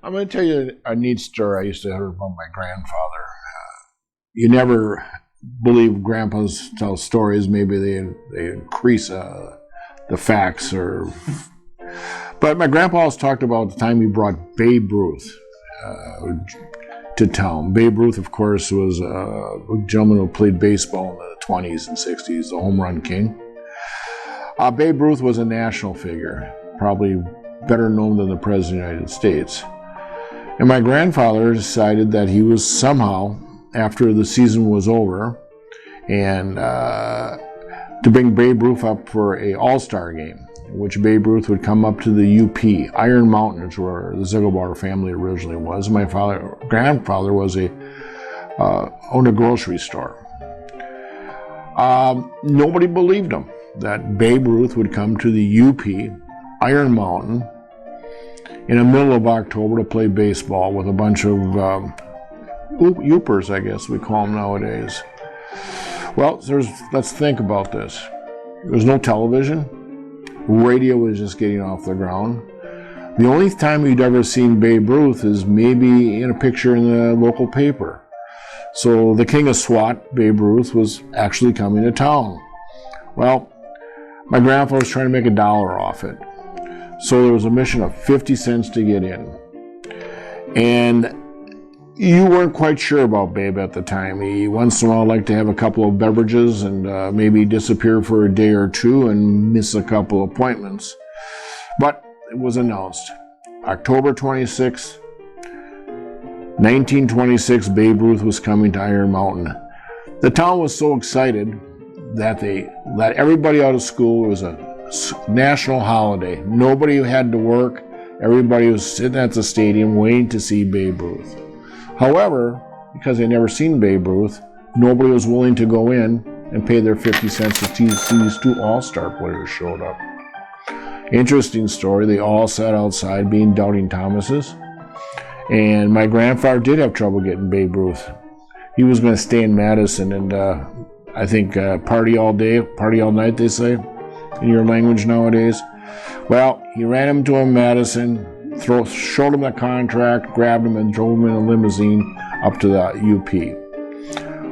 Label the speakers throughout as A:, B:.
A: I'm going to tell you a neat story I used to hear about my grandfather. You never believe grandpas tell stories. Maybe they increase the facts. But my grandpa always talked about the time he brought Babe Ruth to town. Babe Ruth, of course, was a gentleman who played baseball in the 20s and 60s, the home run king. Babe Ruth was a national figure, probably better known than the President of the United States. And my grandfather decided that he was somehow, after the season was over, and to bring Babe Ruth up for an all-star game, in which Babe Ruth would come up to the UP, Iron Mountain, which where the Ziegelbauer family originally was. My grandfather was owned a grocery store. Nobody believed him that Babe Ruth would come to the UP, Iron Mountain, in the middle of October to play baseball with a bunch of Yoopers, I guess we call them nowadays. Well, let's think about this. There's no television. Radio was just getting off the ground. The only time you'd ever seen Babe Ruth is maybe in a picture in the local paper. So the king of SWAT, Babe Ruth, was actually coming to town. Well, my grandfather was trying to make $1 off it. So there was a mission of 50 cents to get in. And you weren't quite sure about Babe at the time. He once in a while liked to have a couple of beverages and maybe disappear for a day or two and miss a couple appointments. But it was announced. October 26, 1926, Babe Ruth was coming to Iron Mountain. The town was so excited that they let everybody out of school. It was a national holiday. Nobody had to work. Everybody was sitting at the stadium waiting to see Babe Ruth. However, because they'd never seen Babe Ruth, nobody was willing to go in and pay their 50 cents to see these two all-star players showed up. Interesting story. They all sat outside being doubting Thomases. And my grandfather did have trouble getting Babe Ruth. He was going to stay in Madison and I think party all day, party all night, they say in your language nowadays. Well, he ran him to him in Madison, showed him the contract, grabbed him, and drove him in a limousine up to the UP.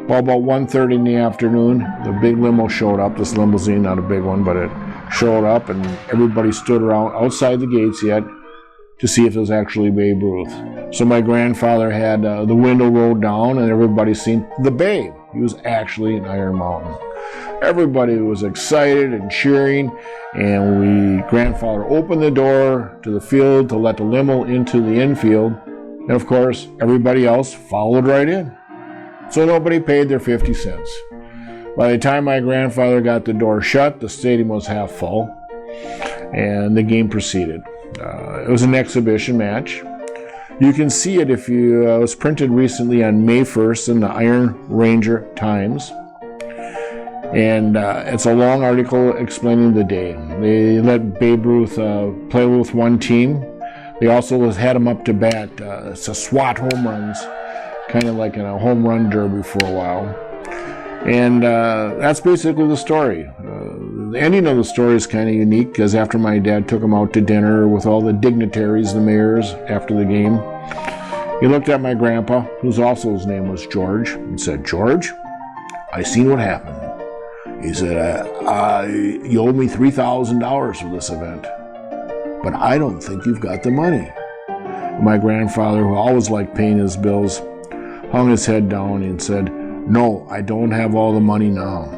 A: Well, about 1:30 in the afternoon, the big limo showed up, this limousine, not a big one, but it showed up, and everybody stood around outside the gates yet to see if it was actually Babe Ruth. So my grandfather had the window rolled down, and everybody seen the Babe. He was actually in Iron Mountain. Everybody was excited and cheering, and grandfather opened the door to the field to let the limo into the infield, and of course, everybody else followed right in. So nobody paid their 50 cents. By the time my grandfather got the door shut, the stadium was half full, and the game proceeded. It was an exhibition match. You can see it if you, it was printed recently on May 1st in the Iron Ranger Times. And it's a long article explaining the day. They let Babe Ruth play with one team. They also had him up to bat. It's a SWAT home runs, kind of like in a home run derby for a while. And that's basically the story. The ending of the story is kind of unique because after my dad took him out to dinner with all the dignitaries, the mayors, after the game, he looked at my grandpa, whose also his name was George, and said, "George, I seen what happened." He said, "You owe me $3,000 for this event, but I don't think you've got the money." My grandfather, who always liked paying his bills, hung his head down and said, "No, I don't have all the money now."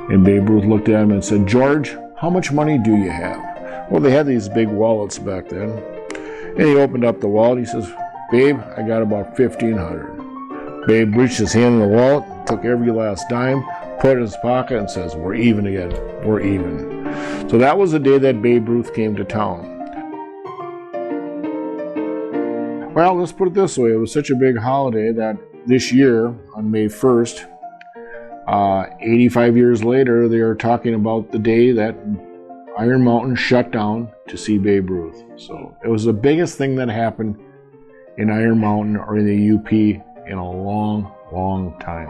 A: And Babe Ruth looked at him and said, "George, how much money do you have?" Well, they had these big wallets back then. And he opened up the wallet. He says, "Babe, I got about $1,500. Babe reached his hand in the wallet, took every last dime, put it in his pocket, and says, "We're even again. We're even." So that was the day that Babe Ruth came to town. Well, let's put it this way. It was such a big holiday that this year, on May 1st, 85 years later, they are talking about the day that Iron Mountain shut down to see Babe Ruth. So it was the biggest thing that happened in Iron Mountain or in the UP in a long, long time.